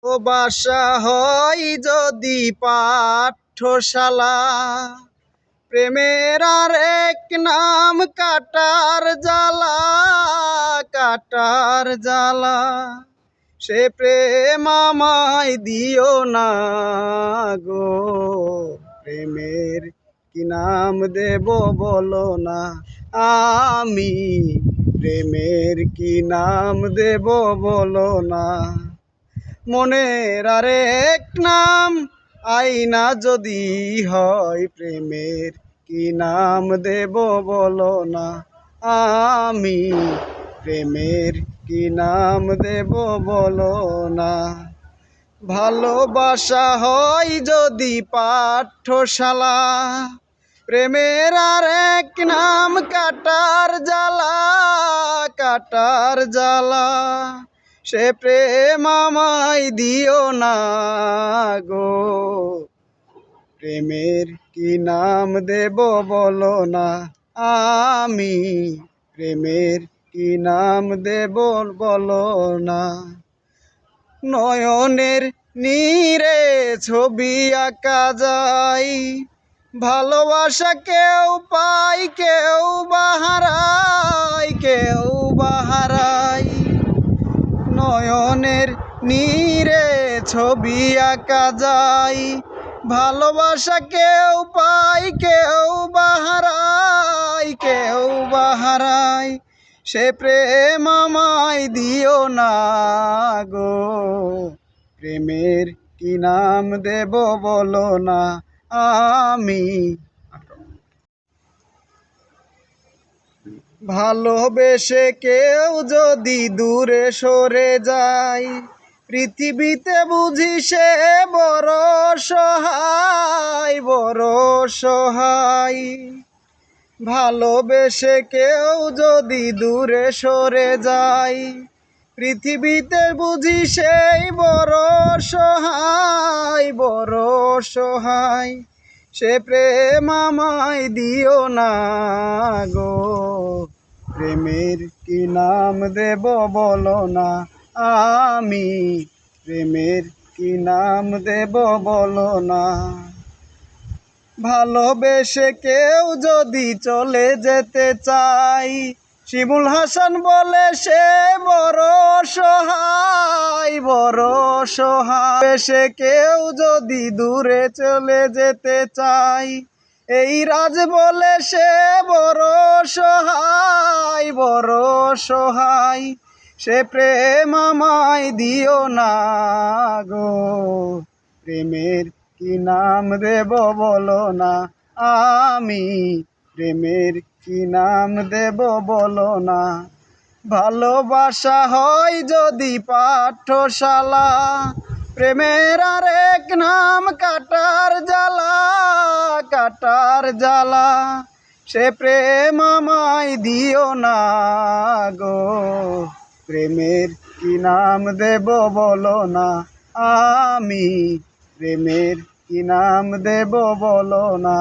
ও বাসা হয় যদি পাঠশালা, প্রেমের আর এক নাম কাটার জ্বালা, কাটার জ্বালা। সে প্রেম আমায় দিও না গো, প্রেমের কি নাম দেব বলো না, আমি প্রেমের কি নাম দেব বলো না। মনের আরেক নাম আইনা যদি হয়, প্রেমের কি নাম দেব বলো না, আমি প্রেমের কি নাম দেব বলো না। ভালোবাসা হয় যদি পাঠশালা, প্রেমের আরেক নাম কাটার জ্বালা, কাটার জ্বালা। সে প্রেম আমায় দিও না গো, প্রেমের কি নাম দেব বলো না, আমি প্রেমের কি নাম দেব বলো না। নয়নের নীরে ছবি আঁকা যায়, ভালোবাসা কেউ পায় কেউ বাহারায়, কেউ বাহারায়। নয়নের নীরে ছবি আঁকা যায়, ভালোবাসা কেউ পায় কেউ বাহারায়, কেউ বাহারায়। সে প্রেম আমায় দিও না গো, প্রেমের কি নাম দেব বলো না, আমি ভালোবেসে কেউ যদি দূরে সরে যায়, পৃথিবীতে বুঝি সে বড় সহায়, বড় সহায়। ভালোবেসে কেউ যদি দূরে সরে যায়, পৃথিবীতে বুঝি সেই বড় সহায়, বড় সহায়। সে প্রেম আমায় দিও না গো, প্রেমের কি নাম দেব বলো না, আমি প্রেমের কি নাম দেব বলো না। ভালোবেসে কেউ যদি চলে যেতে চায়, শিমুল হাসান বলে সে বড় সহায়, বড় সহায়। বেশে কেউ যদি দূরে চলে যেতে চায়, এই রাজ বলে সে বড় সহায়, বড় সহায়। সে প্রেম আমায় দিও না গো, প্রেমের কি নাম দেব বলো না, আমি প্রেমের কি নাম দেব বলো না। ভালোবাসা হয় যদি পাঠশালা, প্রেমের আরেক নাম কাটার জ্বালা, কাটার জ্বালা। সে প্রেম আমায় দিও না গো, প্রেমের কি নাম দেব বলো না, আমি প্রেমের কি নাম দেব বলো না।